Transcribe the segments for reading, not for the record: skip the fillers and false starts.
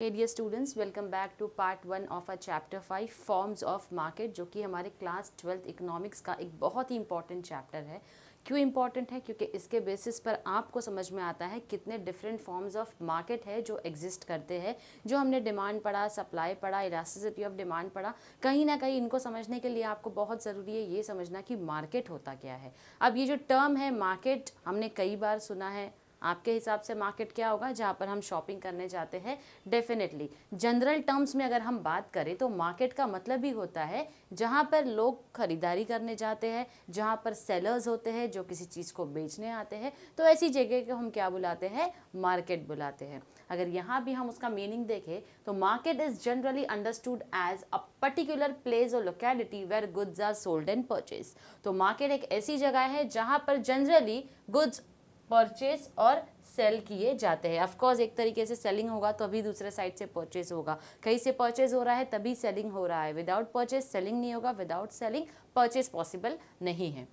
Hey dear students, welcome back to part 1 of our chapter 5 forms of market, जो कि हमारे class 12th economics का एक बहुत ही इंपॉर्टेंट चैप्टर है। क्यों इंपॉर्टेंट है? क्योंकि इसके बेसिस पर आपको समझ में आता है कितने डिफरेंट फॉर्म्स ऑफ मार्केट है जो एग्जिस्ट करते हैं। जो हमने डिमांड पढ़ा, सप्लाई पढ़ा, इलास्टिसिटी ऑफ डिमांड पढ़ा, कहीं ना कहीं इनको समझने के लिए आपको बहुत ज़रूरी है ये समझना कि मार्केट होता क्या है। अब ये जो टर्म है मार्केट हमने कई बार सुना है। आपके हिसाब से मार्केट क्या होगा? जहाँ पर हम शॉपिंग करने जाते हैं। डेफिनेटली जनरल टर्म्स में अगर हम बात करें तो मार्केट का मतलब ही होता है जहाँ पर लोग खरीदारी करने जाते हैं, जहाँ पर सेलर्स होते हैं जो किसी चीज़ को बेचने आते हैं। तो ऐसी जगह को हम क्या बुलाते हैं? मार्केट बुलाते हैं। अगर यहाँ भी हम उसका मीनिंग देखें तो market is generally understood as a particular place और locality where goods are sold and purchase. तो मार्केट एक ऐसी जगह है जहाँ पर जनरली गुड्स परचेज और सेल किए जाते हैं। ऑफकोर्स एक तरीके से सेलिंग होगा तो अभी दूसरे साइड से परचेज होगा, कहीं से परचेज हो रहा है तभी सेलिंग हो रहा है। विदाउट परचेज सेलिंग नहीं होगा, विदाउट सेलिंग परचेज पॉसिबल नहीं है।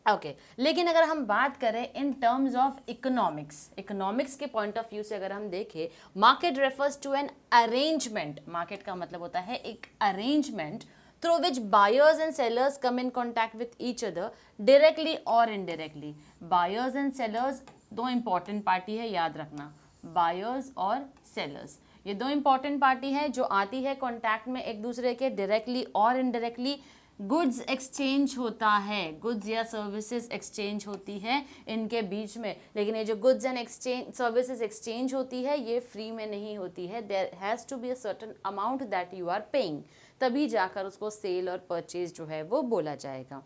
ओके लेकिन अगर हम बात करें इन टर्म्स ऑफ इकोनॉमिक्स के पॉइंट ऑफ व्यू से अगर हम देखें, market refers to an arrangement. Market का मतलब होता है एक arrangement through which buyers and sellers come in contact with each other directly or indirectly। buyers and sellers दो important पार्टी है, याद रखना, buyers और sellers ये दो important पार्टी है जो आती है कॉन्टैक्ट में एक दूसरे के डायरेक्टली और इनडायरेक्टली। गुड्स एक्सचेंज होता है, गुड्स या सर्विसेज एक्सचेंज होती है इनके बीच में। लेकिन ये जो goods and exchange services exchange होती है ये फ्री में नहीं होती है। There has to be a certain amount that you are paying, तभी जाकर उसको सेल और परचेज जो है वो बोला जाएगा।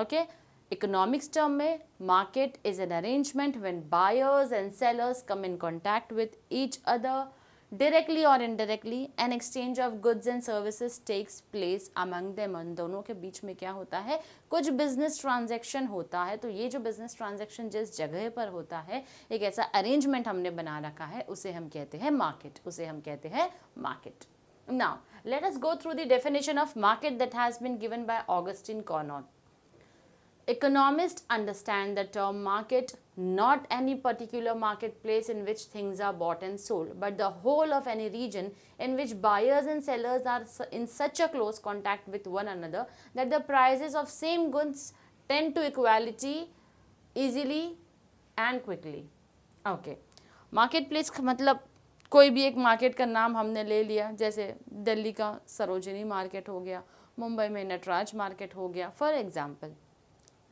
ओके इकोनॉमिक्स टर्म में market is an arrangement when buyers and sellers come in contact with each other directly और indirectly an exchange of goods and services takes place among them. उन दोनों के बीच में क्या होता है? कुछ बिजनेस ट्रांजैक्शन होता है। तो ये जो बिजनेस ट्रांजैक्शन जिस जगह पर होता है, एक ऐसा अरेंजमेंट हमने बना रखा है, उसे हम कहते हैं मार्केट, उसे हम कहते हैं market. Now, let us go through the definition of market that has been given by Augustine Carnot. Economists understand the term market not any particular marketplace in which things are bought and sold, but the whole of any region in which buyers and sellers are in such a close contact with one another that the prices of same goods tend to equality easily and quickly. Okay, marketplace का मतलब कोई भी एक market का नाम हमने ले लिया, जैसे दिल्ली का सरोजिनी मार्केट हो गया, मुंबई में नटराज मार्केट हो गया फॉर एग्जांपल,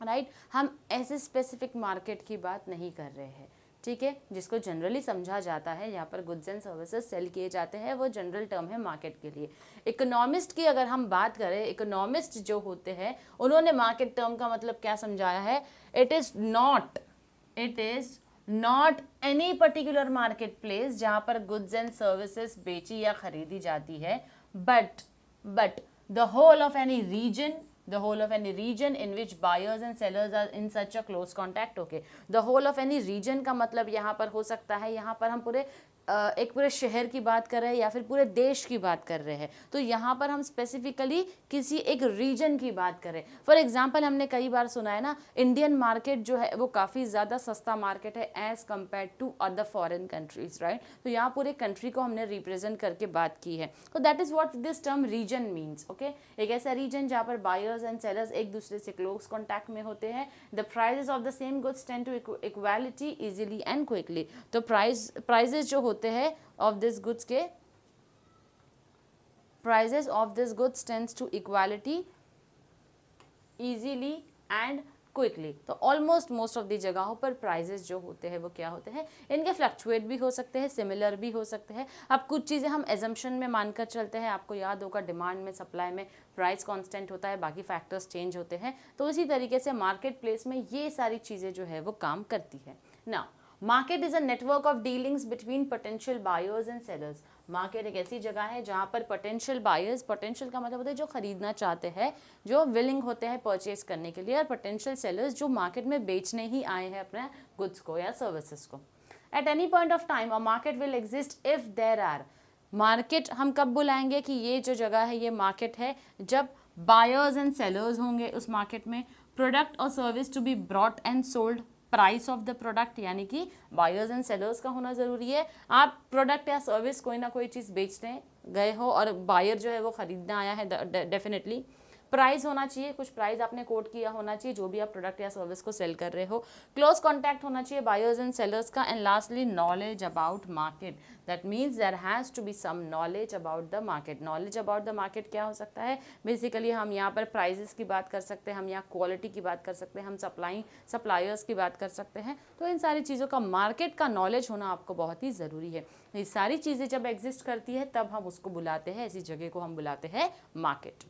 राइट। हम ऐसे स्पेसिफिक मार्केट की बात नहीं कर रहे हैं, ठीक है। जिसको जनरली समझा जाता है, यहाँ पर गुड्स एंड सर्विसेज सेल किए जाते हैं, वो जनरल टर्म है मार्केट के लिए। इकोनॉमिस्ट की अगर हम बात करें, इकोनॉमिस्ट जो होते हैं उन्होंने मार्केट टर्म का मतलब क्या समझाया है? It is not any particular market place जहाँ पर गुड्स एंड सर्विसेज बेची या खरीदी जाती है, but the whole of any region in which buyers and sellers are in such a close contact। okay, the whole of any region का मतलब यहाँ पर हो सकता है, यहाँ पर हम एक पूरे शहर की बात कर रहे हैं या फिर पूरे देश की बात कर रहे हैं। तो यहाँ पर हम स्पेसिफिकली किसी एक रीजन की बात करें। फॉर एग्जांपल हमने कई बार सुना है ना, इंडियन मार्केट जो है वो काफ़ी ज़्यादा सस्ता मार्केट है as compare to other foreign countries, right. तो यहाँ पूरे कंट्री को हमने रिप्रेजेंट करके बात की है। तो that is what this term region means. Okay, एक ऐसा रीजन जहाँ पर बायर्स एंड सेलर्स एक दूसरे से क्लोज कॉन्टैक्ट में होते हैं। The prices of the same goods tend to equality easily and quickly. तो प्राइजेज जो होते हैं ऑफ दिस गुड्स के, prices of this goods tends to equality easily and quickly. तो ऑलमोस्ट मोस्ट ऑफ दी जगहों पर प्राइजेस जो होते हैं वो क्या होते हैं? इनके फ्लक्चुएट भी हो सकते हैं, सिमिलर भी हो सकते हैं। अब कुछ चीज़ें हम एजम्पशन में मानकर चलते हैं। आपको याद होगा डिमांड में, सप्लाई में प्राइस कांस्टेंट होता है, बाकी फैक्टर्स चेंज होते हैं। तो इसी तरीके से मार्केट प्लेस में ये सारी चीज़ें जो है वो काम करती है। Now market is a network of dealings between potential buyers and sellers. Market एक ऐसी जगह है जहाँ पर पोटेंशियल बायर्स, पोटेंशियल का मतलब होता है जो खरीदना चाहते हैं, जो विलिंग होते हैं परचेज करने के लिए, और पोटेंशियल सेलर्स जो मार्केट में बेचने ही आए हैं अपने गुड्स को या सर्विसेज को। At any point of time a market will exist if there are. Market हम कब बुलाएंगे कि ये जो जगह है ये मार्केट है? जब बायर्स एंड सेलर्स होंगे उस मार्केट में, प्रोडक्ट और service to be brought and sold price of the product, यानी कि बायर्स एंड सेलर्स का होना ज़रूरी है। आप प्रोडक्ट या सर्विस कोई ना कोई चीज़ बेचने गए हो और बायर जो है वो ख़रीदने आया है, डेफिनेटली प्राइस होना चाहिए, कुछ प्राइस आपने कोट किया होना चाहिए जो भी आप प्रोडक्ट या सर्विस को सेल कर रहे हो। क्लोज कॉन्टैक्ट होना चाहिए बायर्स एंड सेलर्स का। And lastly knowledge about market, that means there has to be some knowledge about the market. Knowledge about the market क्या हो सकता है? बेसिकली हम यहाँ पर प्राइजेस की बात कर सकते हैं, हम यहाँ क्वालिटी की बात कर सकते हैं, हम सप्लायर्स की बात कर सकते हैं। तो इन सारी चीज़ों का मार्केट का नॉलेज होना आपको बहुत ही ज़रूरी है। ये सारी चीज़ें जब एग्जिस्ट करती है तब हम उसको बुलाते हैं, ऐसी जगह को हम बुलाते हैं market.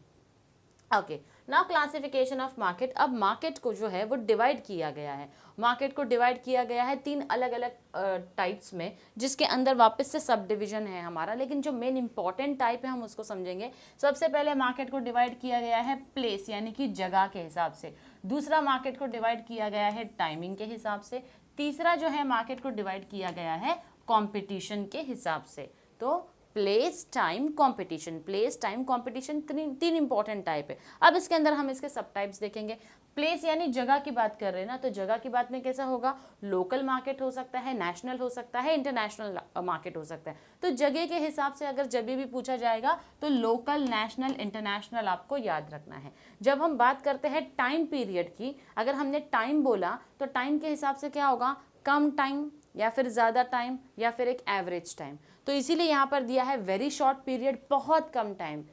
Okay, now classification of market. अब मार्केट को जो है वो डिवाइड किया गया है। मार्केट को डिवाइड किया गया है 3 अलग अलग टाइप्स में, जिसके अंदर वापस से सब डिवीजन है हमारा, लेकिन जो मेन इंपॉर्टेंट टाइप है हम उसको समझेंगे। सबसे पहले मार्केट को डिवाइड किया गया है प्लेस यानी कि जगह के हिसाब से। दूसरा मार्केट को डिवाइड किया गया है टाइमिंग के हिसाब से। तीसरा जो है मार्केट को डिवाइड किया गया है कॉम्पिटिशन के हिसाब से। तो place, time, competition, place, time, competition, तीन इंपॉर्टेंट टाइप है। अब इसके अंदर हम इसके सब टाइप्स देखेंगे। प्लेस यानी जगह की बात कर रहे हैं ना, तो जगह की बात में कैसा होगा? लोकल मार्केट हो सकता है, नेशनल हो सकता है, इंटरनेशनल मार्केट हो सकता है। तो जगह के हिसाब से अगर जब भी पूछा जाएगा तो लोकल, नेशनल, इंटरनेशनल आपको याद रखना है। जब हम बात करते हैं टाइम पीरियड की, अगर हमने टाइम बोला तो टाइम के हिसाब से क्या होगा? कम टाइम या फिर ज़्यादा टाइम या फिर एक एवरेज टाइम। तो इसीलिए यहाँ पर दिया है वेरी शॉर्ट पीरियड, बहुत कम टाइम।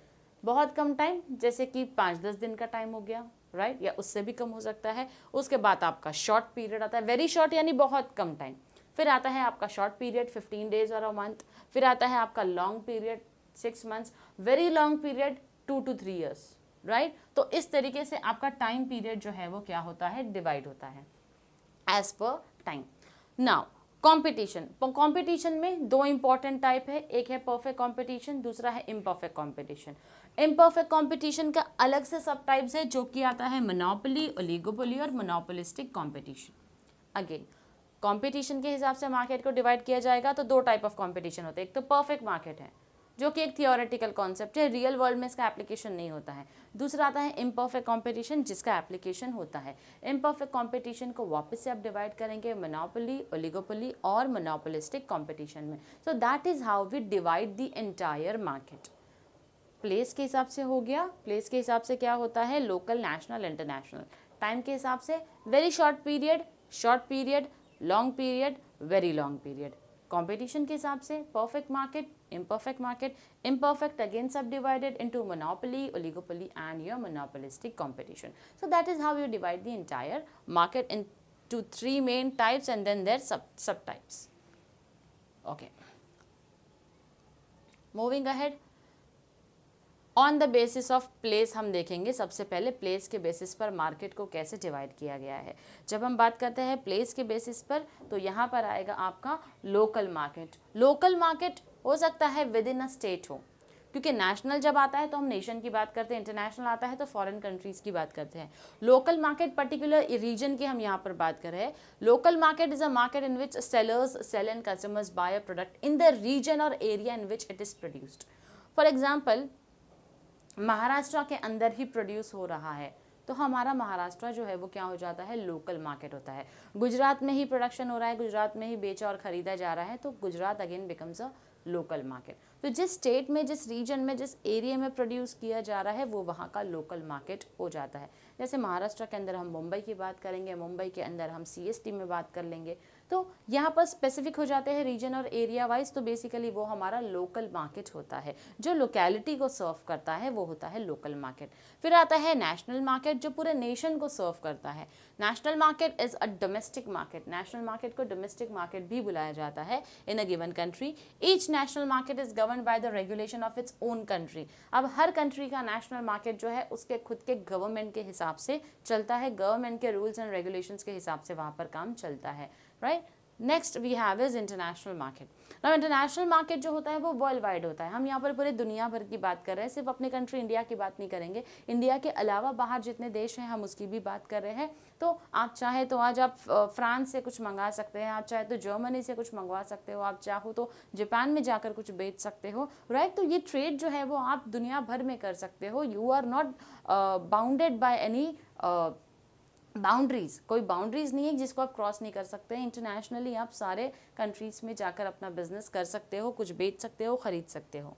बहुत कम टाइम जैसे कि 5-10 दिन का टाइम हो गया, राइट, या उससे भी कम हो सकता है। उसके बाद आपका शॉर्ट पीरियड आता है, वेरी शॉर्ट यानी बहुत कम टाइम। फिर आता है आपका शॉर्ट पीरियड 15 डेज और अ मंथ। फिर आता है आपका long period 6 months, very long period 2 to 3 years, right. तो इस तरीके से आपका टाइम पीरियड जो है वो क्या होता है? डिवाइड होता है as per time. Now competition. Competition में 2 इंपॉर्टेंट टाइप है, एक है परफेक्ट कंपटीशन, दूसरा है इम्परफेक्ट कंपटीशन। इम्परफेक्ट कंपटीशन का अलग से सब टाइप्स है, जो कि आता है मोनोपोली, ओलिगोपोली और मोनोपोलिस्टिक कंपटीशन। अगेन कंपटीशन के हिसाब से मार्केट को डिवाइड किया जाएगा तो 2 टाइप ऑफ कंपटीशन होते हैं। एक तो परफेक्ट मार्केट है जो कि एक थियोरेटिकल कॉन्सेप्ट है, रियल वर्ल्ड में इसका एप्लीकेशन नहीं होता है। दूसरा आता है इम्परफेक्ट कंपटीशन जिसका एप्लीकेशन होता है। इम्परफेक्ट कंपटीशन को वापस से आप डिवाइड करेंगे मोनोपोली, ओलिगोपोली और मोनोपोलिस्टिक कंपटीशन में। So that is how we divide the entire market. Place के हिसाब से हो गया, प्लेस के हिसाब से क्या होता है? Local, national, international. टाइम के हिसाब से very short period, long period, very long period. Competition के हिसाब से perfect market, imperfect market, imperfect again subdivided into monopoly, oligopoly and your monopolistic competition. So that is how you divide the entire market into 3 main types and then their subtypes. Okay, moving ahead, on the basis of place हम देखेंगे। सबसे पहले place के basis पर market को कैसे divide किया गया है। जब हम बात करते हैं प्लेस के बेसिस पर तो यहाँ पर आएगा आपका लोकल मार्केट। लोकल मार्केट हो सकता है विद इन अ स्टेट हो, क्योंकि नेशनल जब आता है तो हम नेशन की बात करते हैं, इंटरनेशनल आता है तो फॉरेन कंट्रीज़ की बात करते हैं। लोकल मार्केट पर्टिकुलर रीजन की हम यहाँ पर बात कर रहे हैं। Local market is a market in which sellers sell and customers buy a product in the region और area in which it is produced. For example, Maharashtra के अंदर ही प्रोड्यूस हो रहा है तो हमारा महाराष्ट्र जो है वो क्या हो जाता है? लोकल मार्केट होता है। गुजरात में ही प्रोडक्शन हो रहा है, गुजरात में ही बेचा और ख़रीदा जा रहा है तो Gujarat again becomes a local market. तो जिस स्टेट में, जिस रीजन में, जिस एरिया में प्रोड्यूस किया जा रहा है वो वहाँ का लोकल मार्केट हो जाता है। जैसे महाराष्ट्र के अंदर हम मुंबई की बात करेंगे, मुंबई के अंदर हम CST में बात कर लेंगे, तो यहाँ पर स्पेसिफिक हो जाते हैं रीजन और एरिया वाइज। तो बेसिकली वो हमारा लोकल मार्केट होता है, जो लोकेलिटी को सर्व करता है वो होता है लोकल मार्केट। फिर आता है नेशनल मार्केट जो पूरे नेशन को सर्व करता है। National market is a domestic market. National market को डोमेस्टिक मार्केट भी बुलाया जाता है in a given country. Each national market is govern by the regulation of its own country. अब हर कंट्री का नेशनल मार्केट जो है उसके खुद के गवर्नमेंट के हिसाब से चलता है, गवर्नमेंट के रूल्स एंड रेगुलेशंस के हिसाब से वहाँ पर काम चलता है, right. Next we have is international market. Now international market जो होता है वो वर्ल्ड वाइड होता है। हम यहाँ पर पूरे दुनिया भर की बात कर रहे हैं, सिर्फ अपने कंट्री इंडिया की बात नहीं करेंगे, इंडिया के अलावा बाहर जितने देश हैं हम उसकी भी बात कर रहे हैं। तो आप चाहे तो आज आप फ्रांस से कुछ मंगा सकते हैं, आप चाहे तो जर्मनी से कुछ मंगवा सकते हो, आप चाहो तो जापान में जाकर कुछ बेच सकते हो, राइट। तो ये ट्रेड जो है वो आप दुनिया भर में कर सकते हो। You are not bounded by any boundaries, कोई बाउंड्रीज नहीं है जिसको आप क्रॉस नहीं कर सकते हैं। इंटरनेशनली आप सारे कंट्रीज में जाकर अपना बिजनेस कर सकते हो, कुछ बेच सकते हो, खरीद सकते हो।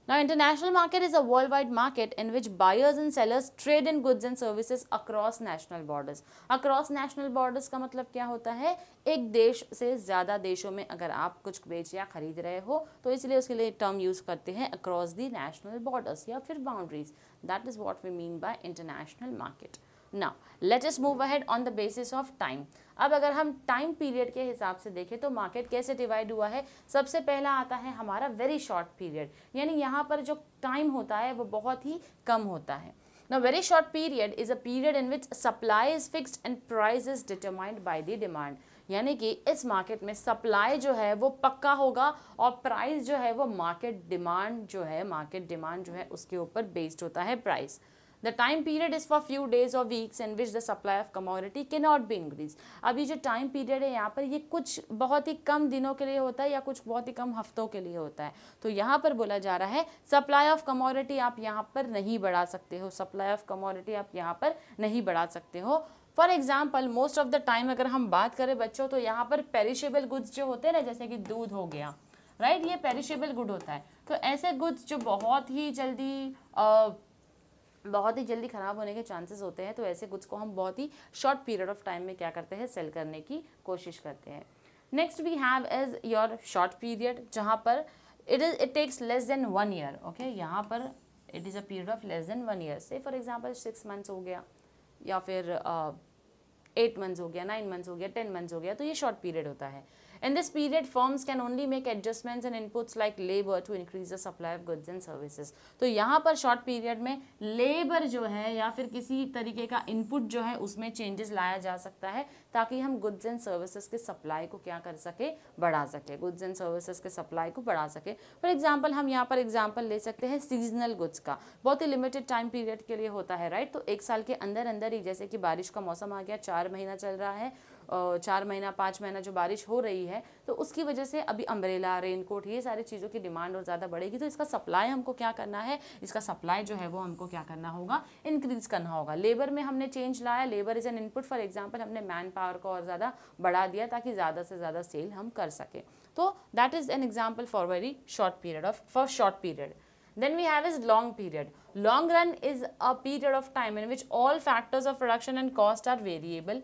Now, international market is a worldwide market in which buyers and sellers trade in goods and services across national borders. Across national borders का मतलब क्या होता है? एक देश से ज़्यादा देशों में अगर आप कुछ बेच या खरीद रहे हो तो इसलिए उसके लिए टर्म यूज़ करते हैं across the national borders या फिर boundaries. That is what we mean by international market. Now, let us move ahead on the basis of time. अब अगर हम टाइम पीरियड के हिसाब से देखें तो मार्केट कैसे डिवाइड हुआ है। सबसे पहला आता है हमारा वेरी शॉर्ट पीरियड, यानी यहाँ पर जो टाइम होता है वो बहुत ही कम होता है। Now, very short period is a period in which supply is fixed and price is determined by the demand. यानी कि इस मार्केट में सप्लाई जो है वो पक्का होगा और प्राइस जो है वो मार्केट डिमांड जो है उसके ऊपर बेस्ड होता है price. The time period is for few days or weeks in which the supply of commodity cannot be increased. अब ये जो टाइम पीरियड है यहाँ पर ये कुछ बहुत ही कम दिनों के लिए होता है या कुछ बहुत ही कम हफ्तों के लिए होता है। तो यहाँ पर बोला जा रहा है सप्लाई ऑफ कमोडिटी आप यहाँ पर नहीं बढ़ा सकते हो, सप्लाई ऑफ कमोडिटी आप यहाँ पर नहीं बढ़ा सकते हो। For example most of the time अगर हम बात करें बच्चों तो यहाँ पर पेरिशेबल गुड्स जो होते हैं ना, जैसे कि दूध हो गया, राइट, ये पेरिशेबल गुड होता है। तो ऐसे गुड्स जो बहुत ही जल्दी ख़राब होने के चांसेस होते हैं, तो ऐसे गुड्स को हम बहुत ही शॉर्ट पीरियड ऑफ टाइम में क्या करते हैं, सेल करने की कोशिश करते हैं। Next we have is your short period, जहाँ पर it takes less than 1 year. Okay, यहाँ पर it is a period of less than 1 year. Say for example 6 months हो गया या फिर 8 मंथ्स हो गया, 9 मंथ्स हो गया, 10 मंथ्स हो गया, तो ये शॉर्ट पीरियड होता है। In this period, firms can only make adjustments and inputs like labor to increase the supply of goods and services. तो यहाँ पर शॉर्ट पीरियड में लेबर जो है या फिर किसी तरीके का इनपुट जो है उसमें चेंजेस लाया जा सकता है ताकि हम गुड्स एंड सर्विसेज के सप्लाई को क्या कर सके, बढ़ा सके, गुड्स एंड सर्विसेज के सप्लाई को बढ़ा सके। फॉर एग्जाम्पल हम यहाँ पर एग्जाम्पल ले सकते हैं सीजनल गुड्स का, बहुत ही लिमिटेड टाइम पीरियड के लिए होता है, राइट। तो एक साल के अंदर अंदर ही, जैसे कि बारिश का मौसम आ गया, 4 महीना चल रहा है, 4 महीना 5 महीना जो बारिश हो रही है, तो उसकी वजह से अभी अम्ब्रेला, रेनकोट, ये सारी चीज़ों की डिमांड और ज़्यादा बढ़ेगी। तो इसका सप्लाई हमको क्या करना है, इसका सप्लाई जो है वो हमको क्या करना होगा, इंक्रीज करना होगा। लेबर में हमने चेंज लाया, labour is an input, for example हमने मैन पावर को और ज़्यादा बढ़ा दिया ताकि ज़्यादा से ज़्यादा सेल हम कर सकें। तो that is an example for very short period Then we have is long period. Long run is a period of time in which all factors of production and cost are variable.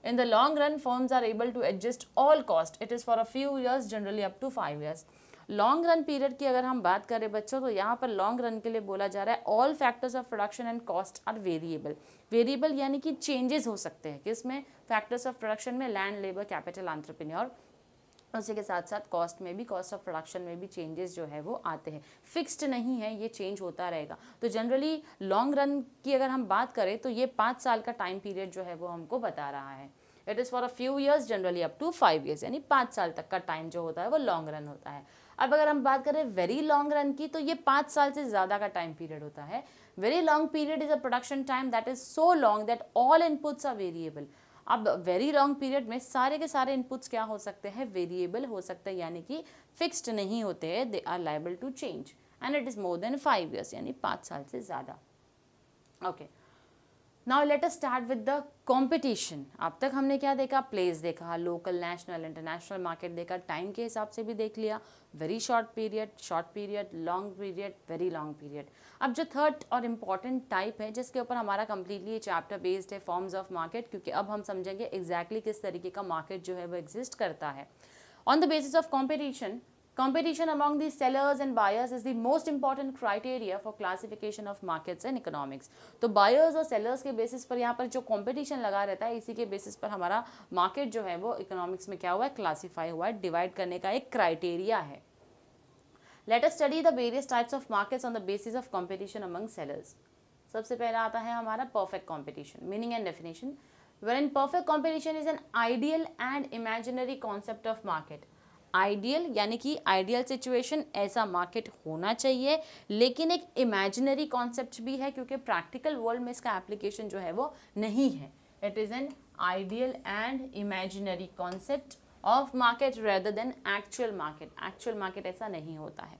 In the long run, firms are able to adjust all cost. It is for a few years, generally up to 5 years. Long run period की अगर हम बात करें बच्चों, तो यहाँ पर long run के लिए बोला जा रहा है all factors of production and cost are variable यानी कि चेंजेस हो सकते हैं किसमें, फैक्टर्स ऑफ प्रोडक्शन में, लैंड, लेबर, कैपिटल, एंटरप्रेन्योर, उसी के साथ साथ कॉस्ट में भी, कॉस्ट ऑफ प्रोडक्शन में भी चेंजेस जो है वो आते हैं, फिक्स्ड नहीं है, ये चेंज होता रहेगा। तो जनरली लॉन्ग रन की अगर हम बात करें तो ये 5 साल का टाइम पीरियड जो है वो हमको बता रहा है। It is for a few years, generally up to 5 years, यानी 5 साल तक का टाइम जो होता है वो लॉन्ग रन होता है। अब अगर हम बात करें वेरी लॉन्ग रन की, तो ये 5 साल से ज़्यादा का टाइम पीरियड होता है। Very long period is a production time that is so long that all inputs are variable. अब वेरी लॉन्ग पीरियड में सारे के सारे इनपुट्स क्या हो सकते हैं, वेरिएबल हो सकते हैं, यानी कि फिक्स्ड नहीं होते हैं, they are liable to change, and it is more than 5 years, यानी 5 साल से ज़्यादा। Okay, now let us start with the competition. अब तक हमने क्या देखा, प्लेस देखा, लोकल, नेशनल, इंटरनेशनल मार्केट देखा, टाइम के हिसाब से भी देख लिया, very short period, long period, very long period. अब जो थर्ड और इम्पॉर्टेंट टाइप है जिसके ऊपर हमारा कंप्लीटली ये चैप्टर बेस्ड है, फॉर्म्स ऑफ मार्केट, क्योंकि अब हम समझेंगे एग्जैक्टली किस तरीके का मार्केट जो है वो एग्जिस्ट करता है। On the basis of competition among the sellers and buyers is the most important criteria for classification of markets and economics. तो buyers और sellers के बेसिस पर यहाँ पर जो competition लगा रहता है, इसी के बेसिस पर हमारा मार्केट जो है वो इकोनॉमिक्स में क्या हुआ है, क्लासीफाई हुआ है, डिवाइड करने का एक क्राइटेरिया है। Let us study the various types of markets on the basis of competition among sellers. सबसे पहला आता है हमारा perfect competition. Meaning and definition. Wherein perfect competition is an ideal and imaginary concept of market. Ideal यानी कि ideal situation, ऐसा market होना चाहिए, लेकिन एक इमेजिनरी कॉन्सेप्ट भी है क्योंकि प्रैक्टिकल वर्ल्ड में इसका एप्लीकेशन जो है वो नहीं है। It is an ideal and imaginary concept of market rather than actual market ऐसा नहीं होता है।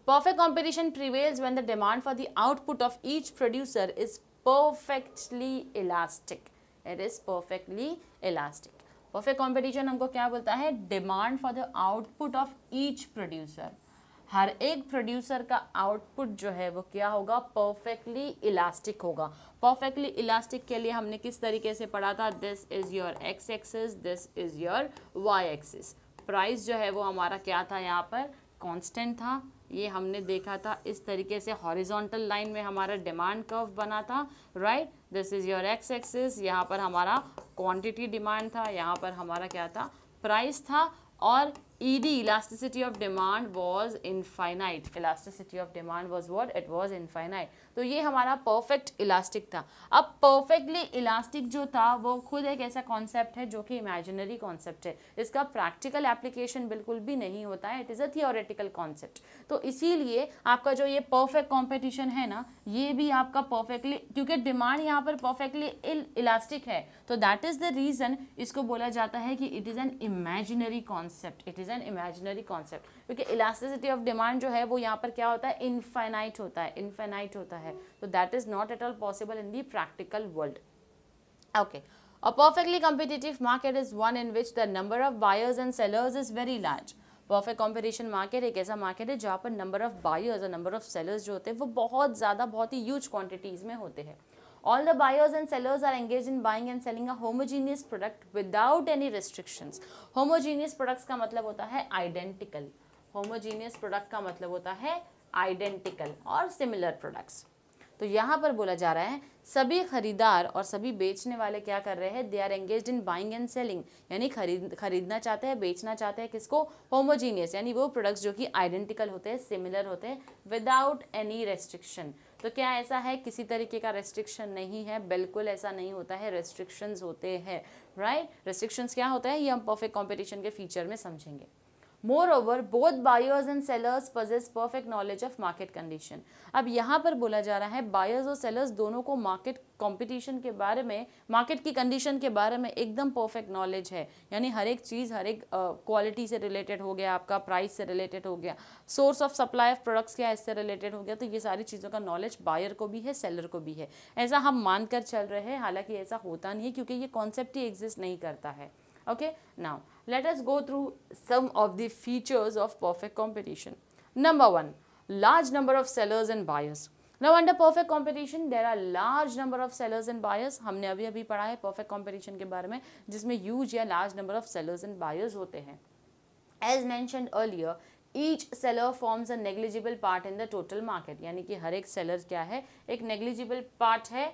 Perfect competition prevails when the demand for the output of each producer is perfectly elastic, it is perfectly elastic. Perfect competition हमको क्या बोलता है, demand for the output of each producer, हर एक प्रोड्यूसर का आउटपुट जो है वो क्या होगा, परफेक्टली इलास्टिक होगा। परफेक्टली इलास्टिक के लिए हमने किस तरीके से पढ़ा था, this is your x axis, this is your y axis. Price जो है वो हमारा क्या था, यहाँ पर कांस्टेंट था, ये हमने देखा था। इस तरीके से हॉरिजॉन्टल लाइन में हमारा डिमांड कर्व बना था, right. This is your x axis, यहाँ पर हमारा क्वांटिटी डिमांड था, यहाँ पर हमारा क्या था, प्राइस था। और ED elasticity of demand was infinite, elasticity of demand was what, it was infinite। तो ये हमारा परफेक्ट इलास्टिक था। अब परफेक्टली इलास्टिक जो था वो खुद एक ऐसा कॉन्सेप्ट है जो कि इमेजिनरी कॉन्सेप्ट है, इसका प्रैक्टिकल एप्लीकेशन बिल्कुल भी नहीं होता है, it is a theoretical concept. तो इसीलिए आपका जो ये परफेक्ट कॉम्पिटिशन है ना, ये भी आपका परफेक्टली, क्योंकि डिमांड यहाँ पर परफेक्टली इलास्टिक है, तो दैट इज द रीजन इसको बोला जाता है कि it is an imaginary concept, it is an imaginary concept. क्योंकि इलास्टिसिटी ऑफ डिमांड जो है वो यहाँ पर क्या होता है, इनफाइनाइट होता है, इनफाइनाइट होता है। तो that is not at all possible in the practical world. Okay, a perfectly competitive market is one in which the number of buyers and sellers is very large। Perfect competition market एक ऐसा market है जहाँ पर number of buyers और number of sellers जो होते हैं वो बहुत ज़्यादा, बहुत ही ह्यूज क्वांटिटीज़ में होते हैं। All the buyers and sellers are engaged in buying and selling a homogeneous product without any restrictions। Homogeneous products का मतलब होता है identical। Homogeneous product का मतलब होता है identical और similar products। तो यहाँ पर बोला जा रहा है सभी खरीदार और सभी बेचने वाले क्या कर रहे हैं, they are engaged in buying and selling, यानी खरीदना चाहते हैं, बेचना चाहते हैं किसको, होमोजीनियस, यानी वो प्रोडक्ट्स जो कि आइडेंटिकल होते हैं, सिमिलर होते हैं, विदाउट एनी रेस्ट्रिक्शन। तो क्या ऐसा है, किसी तरीके का रेस्ट्रिक्शन नहीं है, बिल्कुल ऐसा नहीं होता है, रेस्ट्रिक्शंस होते हैं, राइट। रेस्ट्रिक्शंस क्या होता है ये हम परफेक्ट कॉम्पिटिशन के फीचर में समझेंगे। Moreover, both buyers and sellers possess perfect knowledge of market condition। अब यहाँ पर बोला जा रहा है बायर्स और सेलर्स दोनों को मार्केट कंपटीशन के बारे में, मार्केट की कंडीशन के बारे में एकदम परफेक्ट नॉलेज है, यानी हर एक चीज़, हर एक क्वालिटी से रिलेटेड हो गया, आपका प्राइस से रिलेटेड हो गया, source of supply of products क्या है इससे रिलेटेड हो गया। तो ये सारी चीज़ों का नॉलेज बायर को भी है, सेलर को भी है, ऐसा हम मानकर चल रहे हैं, हालांकि ऐसा होता नहीं है क्योंकि ये कॉन्सेप्ट ही एग्जिस्ट नहीं करता है। Okay, now let us go through some of the features of perfect competition। Number one, large number of sellers and buyers। Now under perfect competition there are large number of sellers and buyers। हमने अभी अभी पढ़ा है perfect competition के बारे में, जिसमें huge या large number of sellers and buyers होते हैं। As mentioned earlier, each seller forms a negligible part in the total market। यानी कि हर एक seller क्या है, एक negligible part है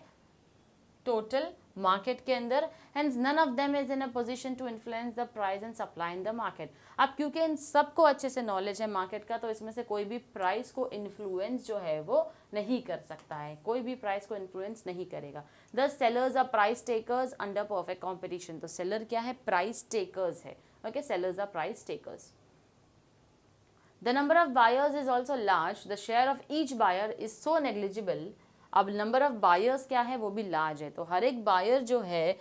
टोटल मार्केट के अंदर। Hence none of them is in a position to influence the price and supply in the market. अब क्योंकि इन सबको अच्छे से नॉलेज है मार्केट का, तो इसमें से कोई भी प्राइस को इन्फ्लुएंस जो है वो नहीं कर सकता है, कोई भी प्राइस को इन्फ्लुएंस नहीं करेगा। The sellers are price takers under perfect competition. तो सेलर क्या है, प्राइस टेकर्स है। Okay, sellers are price takers. The number of buyers is also large. The share of each buyer is so negligible. अब number of buyers क्या है, वो भी large है, तो हर एक बायर जो है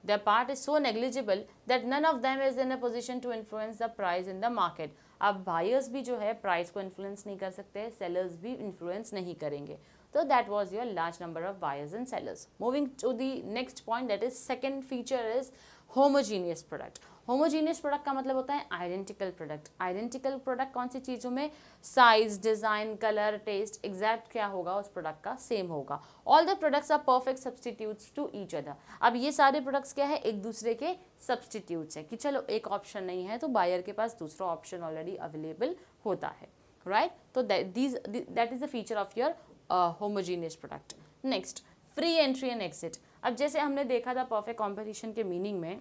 the part is so negligible that none of them is in a position to influence the price in the market. अब बायर्स भी जो है प्राइस को इन्फ्लुएंस नहीं कर सकते, सेलर्स भी इन्फ्लुएंस नहीं करेंगे। तो that was your large number of buyers and sellers. Moving to the next point, that is second feature is homogeneous product. Homogeneous product का मतलब होता है आइडेंटिकल प्रोडक्ट। आइडेंटिकल प्रोडक्ट कौन सी चीज़ों में, size, design, colour, taste, exact क्या होगा उस प्रोडक्ट का, सेम होगा। All the products are perfect substitutes to each other. अब ये सारे प्रोडक्ट्स क्या है, एक दूसरे के सब्सटीट्यूट्स है, कि चलो एक ऑप्शन नहीं है तो बायर के पास दूसरा ऑप्शन ऑलरेडी अवेलेबल होता है, राइट। तो that is the feature of your homogeneous product. Next, free entry and exit. अब जैसे हमने देखा था परफेक्ट कॉम्पिटिशन के मीनिंग में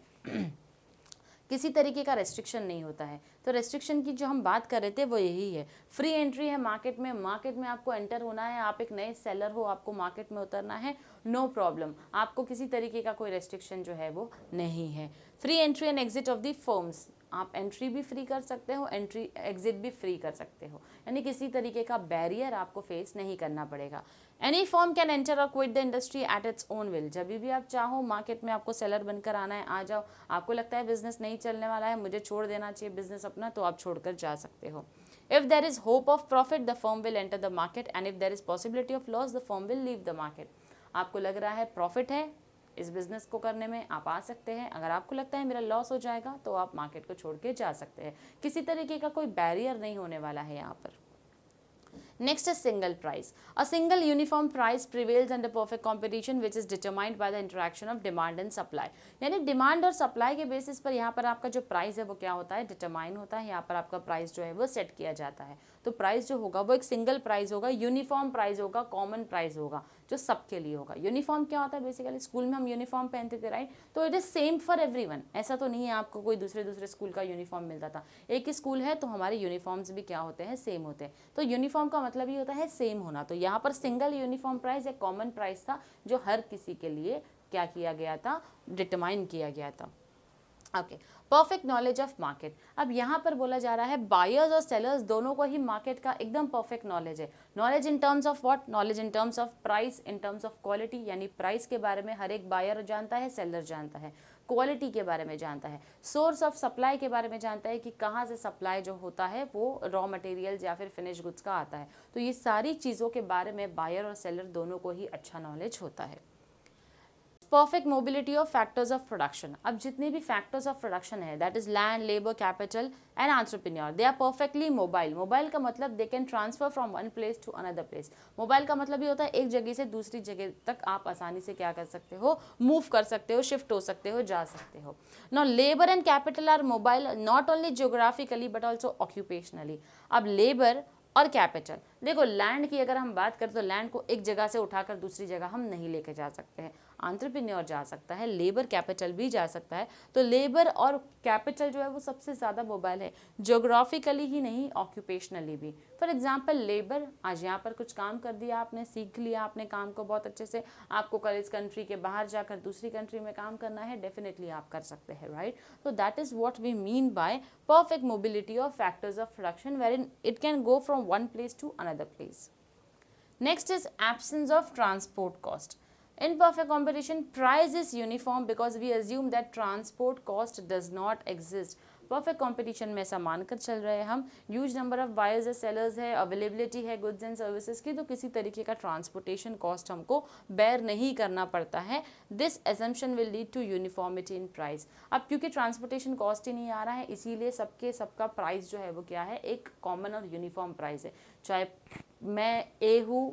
किसी तरीके का रेस्ट्रिक्शन नहीं होता है, तो रेस्ट्रिक्शन की जो हम बात कर रहे थे वो यही है। फ्री एंट्री है मार्केट में, मार्केट में आपको एंटर होना है, आप एक नए सेलर हो, आपको मार्केट में उतरना है, नो प्रॉब्लम, आपको किसी तरीके का कोई रेस्ट्रिक्शन जो है वो नहीं है। Free entry and exit of the firms, आप एंट्री भी फ्री कर सकते हो, एंट्री एग्जिट भी फ्री कर सकते हो, यानी किसी तरीके का बैरियर आपको फेस नहीं करना पड़ेगा। एनी फर्म कैन एंटर और quit the industry at its own will. जब भी आप चाहो मार्केट में आपको सेलर बनकर आना है, आ जाओ। आपको लगता है बिजनेस नहीं चलने वाला है, मुझे छोड़ देना चाहिए बिजनेस अपना, तो आप छोड़कर जा सकते हो। If there is hope of profit the firm will enter the market and if there is possibility of loss the firm will leave the market. आपको लग रहा है प्रॉफिट है, इस बिजनेस को करने में आप आ सकते हैं। अगर आपको लगता है मेरा लॉस हो जाएगा तो आप मार्केट को छोड़ के जा सकते हैं। किसी तरीके का कोई बैरियर नहीं होने वाला है यहाँ पर। Next is single price. A single uniform price prevails under perfect competition which is determined by the interaction of demand and supply. यानी डिमांड और सप्लाई के बेसिस पर यहाँ पर आपका जो प्राइस है वो क्या होता है, डिटरमाइन होता है। यहाँ पर आपका प्राइस जो है वो सेट किया जाता है। तो प्राइस जो होगा वो एक सिंगल प्राइस होगा, यूनिफॉर्म प्राइस होगा, कॉमन प्राइस होगा, जो सबके लिए होगा। यूनिफॉर्म क्या होता है, बेसिकली स्कूल में हम यूनिफॉर्म पहनते थे, राइट। तो it is same for everyone. ऐसा तो नहीं है आपको कोई दूसरे स्कूल का यूनिफॉर्म मिलता था। एक ही स्कूल है तो हमारे यूनिफॉर्म्स भी क्या होते हैं, सेम होते हैं। तो यूनिफॉर्म का मतलब ही होता है सेम होना। तो यहाँ पर सिंगल यूनिफॉर्म प्राइस एक कॉमन प्राइस था जो हर किसी के लिए क्या किया गया था, डिटरमाइन किया गया था। Okay, perfect knowledge of market. अब यहाँ पर बोला जा रहा है बायर्स और सेलर्स दोनों को ही मार्केट का एकदम परफेक्ट नॉलेज है। Knowledge in terms of what, knowledge in terms of price, in terms of quality, यानी प्राइस के बारे में हर एक बायर जानता है, सेलर जानता है, क्वालिटी के बारे में जानता है, सोर्स ऑफ सप्लाई के बारे में जानता है कि कहाँ से सप्लाई जो होता है वो रॉ मटेरियल्स या फिर फिनिश गुड्स का आता है। तो ये सारी चीज़ों के बारे में बायर और सेलर दोनों को ही अच्छा नॉलेज होता है। Perfect mobility of factors of production. अब जितने भी फैक्टर्स ऑफ प्रोडक्शन है, that is land, labour, capital and entrepreneur, they are perfectly mobile. Mobile का मतलब they can transfer from one place to another place. Mobile का मतलब ये होता है एक जगह से दूसरी जगह तक आप आसानी से क्या कर सकते हो, मूव कर सकते हो, शिफ्ट हो सकते हो, जा सकते हो। Now labour and capital are mobile not only geographically but also occupationally. अब लेबर और कैपिटल, देखो लैंड की अगर हम बात करें तो लैंड को एक जगह से उठाकर दूसरी जगह हम नहीं लेके जा सकते हैं। एंटरप्रेन्योर जा सकता है, लेबर कैपिटल भी जा सकता है। तो लेबर और कैपिटल जो है वो सबसे ज़्यादा मोबाइल है, ज्योग्राफिकली ही नहीं, ऑक्यूपेशनली भी। फॉर एग्जांपल लेबर, आज यहाँ पर कुछ काम कर दिया आपने, सीख लिया आपने काम को बहुत अच्छे से, आपको कल इस कंट्री के बाहर जाकर दूसरी कंट्री में काम करना है, डेफिनेटली आप कर सकते हैं, राइट। तो that is what we mean by perfect mobility of factors of production wherein it can go from one place to another place. Next is absence of transport cost. In perfect competition, price is uniform because we assume that transport cost does not exist. Perfect competition में ऐसा मानकर चल रहे हैं हम, huge number of buyers है, sellers है, availability है गुड्स एंड सर्विसेज की, तो किसी तरीके का ट्रांसपोर्टेशन कॉस्ट हमको बेयर नहीं करना पड़ता है। This assumption will lead to uniformity in price. अब क्योंकि ट्रांसपोर्टेशन कॉस्ट ही नहीं आ रहा है, इसीलिए सबका प्राइस जो है वो क्या है, एक कॉमन और यूनिफॉर्म प्राइस है। चाहे मैं ए हूँ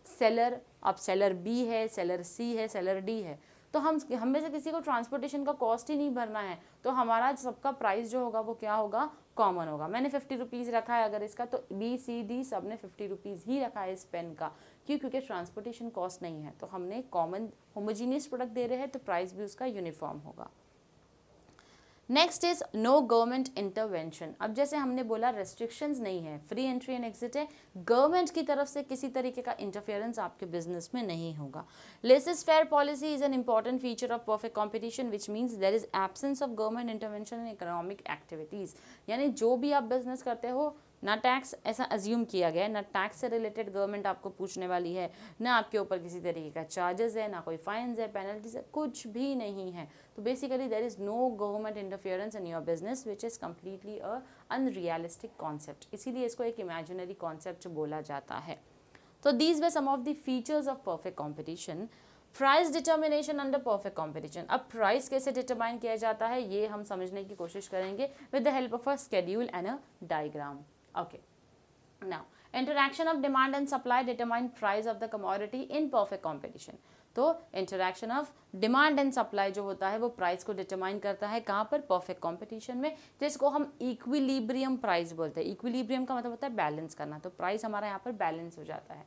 सेलर, अब सेलर बी है, सेलर सी है, सेलर डी है, तो हम में से किसी को ट्रांसपोर्टेशन का कॉस्ट ही नहीं भरना है, तो हमारा सबका प्राइस जो होगा वो क्या होगा, कॉमन होगा। मैंने 50 रुपीज़ रखा है अगर इसका, तो बी सी डी सब ने 50 रुपीज़ ही रखा है इस पेन का। क्यों? क्योंकि ट्रांसपोर्टेशन कॉस्ट नहीं है, तो हमने कॉमन होमोजीनियस प्रोडक्ट दे रहे हैं, तो प्राइस भी उसका यूनिफॉर्म होगा। Next is no government intervention. अब जैसे हमने बोला रेस्ट्रिक्शंस नहीं है, फ्री एंट्री एंड एग्जिट है, गवर्नमेंट की तरफ से किसी तरीके का इंटरफेरेंस आपके बिजनेस में नहीं होगा। Laissez faire policy is an important feature of perfect competition which means there is absence of government intervention in economic activities. यानी जो भी आप बिजनेस करते हो, ना टैक्स ऐसा अज्यूम किया गया है, ना टैक्स से रिलेटेड गवर्नमेंट आपको पूछने वाली है, ना आपके ऊपर किसी तरीके का चार्जेस है, ना कोई फाइन्स है, पेनल्टीज है, कुछ भी नहीं है। तो basically there is no government interference in your business which is completely a unrealistic concept, इसीलिए इसको एक इमेजिनरी कॉन्सेप्ट बोला जाता है। तो these were some of the features of perfect competition. Price determination under perfect competition. अब price कैसे determine किया जाता है ये हम समझने की कोशिश करेंगे with the help of a schedule and a diagram. Okay, now interaction of demand and supply determine price of the commodity in perfect competition. तो interaction of demand and supply जो होता है वो प्राइस को डिटरमाइन करता है, कहाँ पर, परफेक्ट कंपटीशन में, जिसको हम इक्विलिब्रियम प्राइस बोलते हैं। इक्विलिब्रियम का मतलब होता है बैलेंस करना, तो प्राइस हमारा यहाँ पर बैलेंस हो जाता है।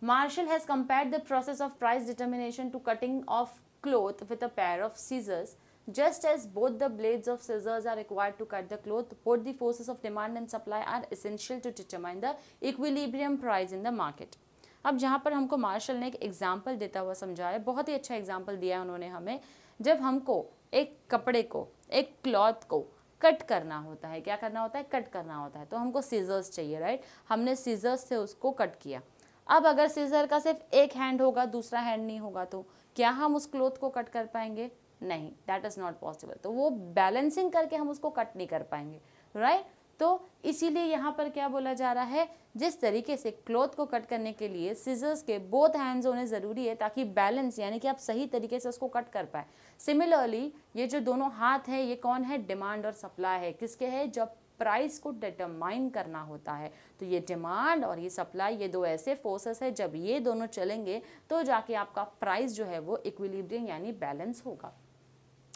Marshall has compared the process of price determination to cutting of cloth with a pair of scissors. Just as both the blades of scissors are required to cut the cloth, both the forces of demand and supply are essential to determine the equilibrium price in the market. अब जहाँ पर हमको martial ने एक example देता हुआ समझाया, बहुत ही अच्छा एग्जाम्पल दिया उन्होंने हमें। जब हमको एक कपड़े को, एक क्लॉथ को कट करना होता है, क्या करना होता है, कट करना होता है, तो हमको सीजर्स चाहिए, राइट। हमने सीजर्स से उसको कट किया। अब अगर सीजर का सिर्फ एक हैंड होगा, दूसरा हैंड नहीं होगा, तो क्या हम उस क्लॉथ को कट कर पाएंगे? नहीं, दैट इज नॉट पॉसिबल। तो वो बैलेंसिंग करके हम उसको कट नहीं कर पाएंगे, राइट। तो इसीलिए यहाँ पर क्या बोला जा रहा है, जिस तरीके से क्लॉथ को कट करने के लिए सिजर्स के बोथ हैंड्स होने ज़रूरी है ताकि बैलेंस यानी कि आप सही तरीके से उसको कट कर पाए। सिमिलरली ये जो दोनों हाथ है ये कौन है, डिमांड और सप्लाई है। किसके है, जब प्राइस को डिटरमाइन करना होता है तो ये डिमांड और ये सप्लाई, ये दो ऐसे फोर्सेस है, जब ये दोनों चलेंगे तो जाके आपका प्राइस जो है वो इक्विलिब्रियम यानी बैलेंस होगा।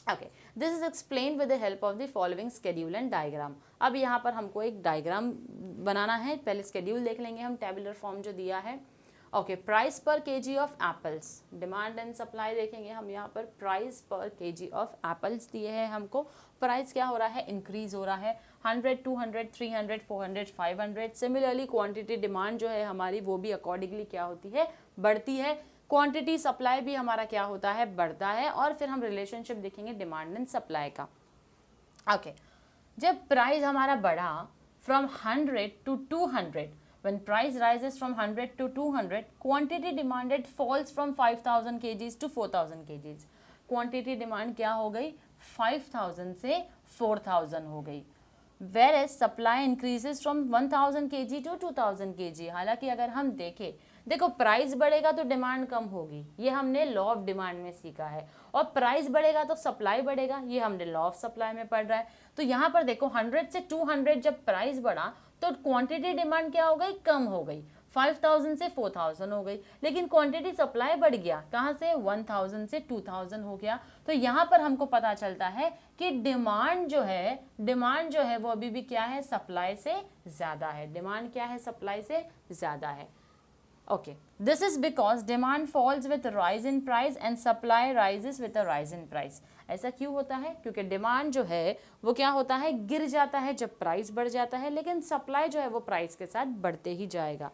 Okay, this is explain with the help of the following schedule and diagram. अब यहाँ पर हमको एक डायग्राम बनाना है, पहले स्केड्यूल देख लेंगे हम, टेबुलर फॉर्म जो दिया है। Okay, price per KG of apples, demand and supply देखेंगे हम यहाँ पर। Price per KG of apples दिए हैं हमको, प्राइस क्या हो रहा है, इंक्रीज हो रहा है 100, 200, 300, 400, 500। सिमिलरली क्वांटिटी डिमांड जो है हमारी वो भी अकॉर्डिंगली क्या होती है, बढ़ती है। क्वांटिटी सप्लाई भी हमारा क्या होता है, बढ़ता है। और फिर हम रिलेशनशिप देखेंगे डिमांड एंड सप्लाई का। ओके, जब प्राइस हमारा बढ़ा from 100 to 200, when price rises from 100 to 200, quantity demanded falls from 5000 kgs to 4000 kgs। Quantity demand क्या हो गई, 5000 से 4000 हो गई। whereas supply increases from 1000 kg to 2000 kg। हालांकि अगर हम देखें, देखो प्राइस बढ़ेगा तो डिमांड कम होगी, ये हमने लॉ ऑफ डिमांड में सीखा है, और प्राइस बढ़ेगा तो सप्लाई बढ़ेगा, ये हमने लॉ ऑफ सप्लाई में पढ़ रहा है। तो यहाँ पर देखो 100 से 200 जब प्राइस बढ़ा तो क्वांटिटी डिमांड क्या हो गई, कम हो गई, 5000 से 4000 हो गई। लेकिन क्वांटिटी सप्लाई बढ़ गया, कहाँ से, 1000 से 2000 हो गया। तो यहाँ पर हमको पता चलता है कि डिमांड जो है वो अभी भी क्या है, सप्लाई से ज़्यादा है। डिमांड क्या है, सप्लाई से ज़्यादा है। Okay, this is because demand falls with a rise in price and supply rises with a rise in price। ऐसा क्यों होता है, क्योंकि डिमांड जो है वो क्या होता है, गिर जाता है जब प्राइस बढ़ जाता है, लेकिन सप्लाई जो है वो प्राइस के साथ बढ़ते ही जाएगा।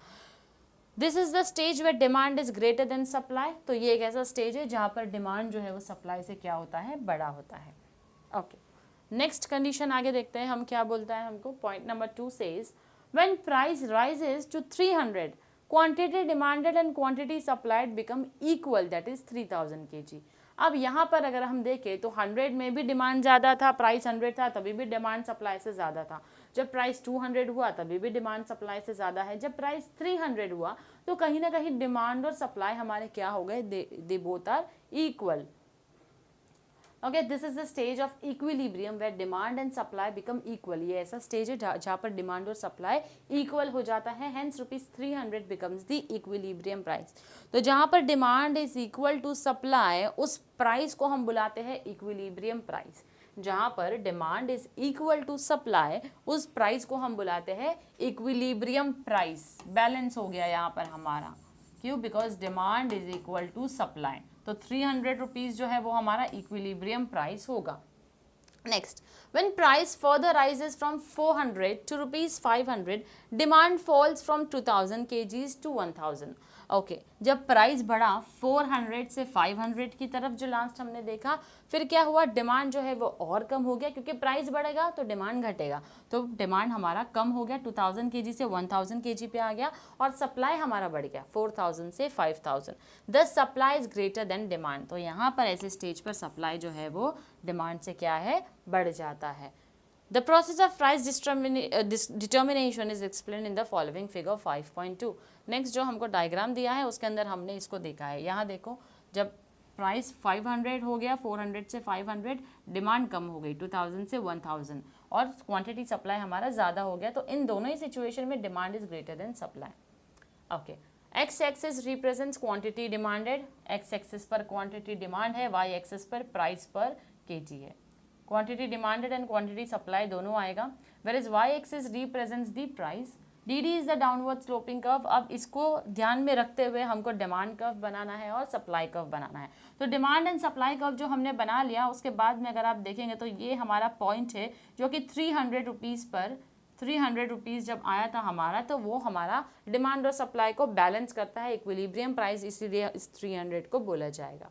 This is the stage where demand is greater than supply. तो ये एक ऐसा स्टेज है जहाँ पर डिमांड जो है वो सप्लाई से क्या होता है, बड़ा होता है। ओके, नेक्स्ट कंडीशन आगे देखते हैं हम क्या बोलता है हमको। Point number 2 says when price rises to 300, quantity demanded and quantity supplied become equal, that is 3000 kg। अब यहाँ पर अगर हम देखें तो 100 में भी डिमांड ज़्यादा था, प्राइस 100 था, तभी भी डिमांड सप्लाई से ज़्यादा था। जब प्राइस 200 हुआ तभी भी डिमांड सप्लाई से ज़्यादा है। जब प्राइस 300 हुआ तो कहीं ना कहीं डिमांड और सप्लाई हमारे क्या हो गए, they both are equal. Okay, this is the stage of equilibrium where demand and supply become equal. ये ऐसा स्टेज है जहाँ पर डिमांड और सप्लाई इक्वल हो जाता है, hence ₹300 becomes the equilibrium price. तो जहाँ पर demand is equal to supply, उस प्राइस को हम बुलाते हैं इक्विलिब्रियम प्राइस। जहाँ पर demand is equal to supply, उस प्राइस को हम बुलाते हैं इक्विलिब्रियम प्राइस। बैलेंस हो गया यहाँ पर हमारा, क्यों, because demand is equal to supply. तो 300 रुपीज़ जो है वो हमारा इक्विलिब्रियम प्राइस होगा। Next, when price further rises from 400 to ₹500, demand falls from 2000 kgs to 1000। Okay, जब प्राइस बढ़ा 400 से 500 की तरफ जो लास्ट हमने देखा, फिर क्या हुआ, डिमांड जो है वो और कम हो गया, क्योंकि प्राइस बढ़ेगा तो डिमांड घटेगा। तो डिमांड हमारा कम हो गया, 2000 kg से 1000 kg पे आ गया, और सप्लाई हमारा बढ़ गया 4000 से 5000। दस supply is greater then demand. तो यहाँ पर ऐसे स्टेज पर सप्लाई जो है वो डिमांड से क्या है, बढ़ जाता है। The process of price determination is explained in the following figure 5.2। Next जो हमको डायग्राम दिया है उसके अंदर हमने इसको देखा है। यहाँ देखो, जब प्राइस 500 हो गया, 400 से 500, डिमांड कम हो गई 2000 से 1000, और क्वांटिटी सप्लाई हमारा ज़्यादा हो गया। तो इन दोनों ही सिचुएशन में demand is greater than supply. Okay, X axis represents quantity demanded, X axis पर क्वांटिटी डिमांड है, वाई एक्सिस पर प्राइस पर केजी है। Quantity demanded and quantity supply दोनों आएगा। Where is Y axis represents the price, D D is the downward sloping curve. अब इसको ध्यान में रखते हुए हमको डिमांड कर्व बनाना है और सप्लाई कर्व बनाना है। तो डिमांड एंड सप्लाई कर्व जो हमने बना लिया, उसके बाद में अगर आप देखेंगे तो ये हमारा पॉइंट है जो कि 300 रुपीज़ पर 300 रुपीज़ जब आया था हमारा, तो वो हमारा डिमांड और सप्लाई को बैलेंस करता है, इक्विलिब्रियम प्राइस, इसीलिए इस 300 को बोला जाएगा।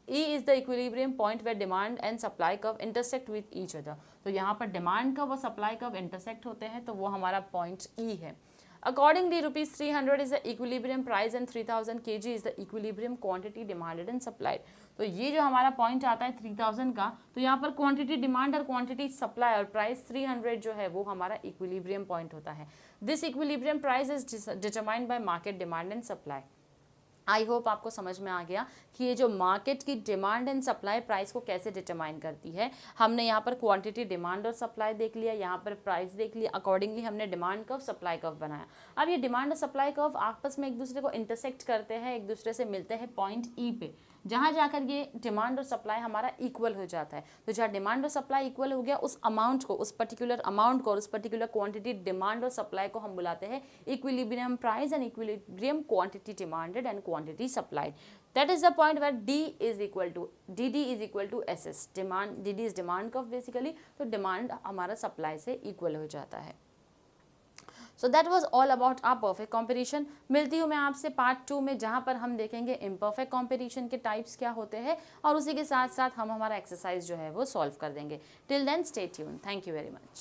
E is the equilibrium point where demand and supply curve intersect with each other। तो यहाँ पर डिमांड कर्व और सप्लाई कर्व इंटरसेक्ट होते हैं, तो वो हमारा पॉइंट E है। Accordingly, rupees 300 is the equilibrium price and 3000 kg is the equilibrium quantity demanded and supplied. तो ये जो हमारा पॉइंट आता है 3000 का, तो यहाँ पर क्वांटिटी डिमांड और क्वांटिटी सप्लाई और प्राइस 300 जो है वो हमारा इक्विलिब्रियम पॉइंट होता है. This equilibrium price is determined by market demand and supply. I hope आपको समझ में आ गया कि ये जो मार्केट की डिमांड एंड सप्लाई प्राइस को कैसे डिटरमाइन करती है. हमने यहाँ पर क्वांटिटी डिमांड और सप्लाई देख लिया, यहाँ पर प्राइस देख लिया. अकॉर्डिंगली हमने डिमांड कर्व सप्लाई कर्व बनाया. अब ये डिमांड और सप्लाई कर्व आपस में एक दूसरे को इंटरसेक्ट करते हैं, एक दूसरे से मिलते हैं पॉइंट ई पे, जहाँ जाकर ये डिमांड और सप्लाई हमारा इक्वल हो जाता है. तो जहाँ डिमांड और सप्लाई इक्वल हो गया, उस अमाउंट को, उस पर्टिकुलर अमाउंट को, उस पर्टिकुलर क्वांटिटी डिमांड और सप्लाई को हम बुलाते हैं equilibrium price and equilibrium quantity demanded and quantity supplied. That is the point where D is equal to SS. Demand, DD is demand curve basically. तो demand हमारा supply से equal हो जाता है. So that was all about our perfect competition. मिलती हूँ मैं आपसे पार्ट 2 में, जहाँ पर हम देखेंगे imperfect competition के टाइप्स क्या होते हैं और उसी के साथ साथ हम हमारा एक्सरसाइज जो है वो सॉल्व कर देंगे. Till then stay tuned. Thank you very much.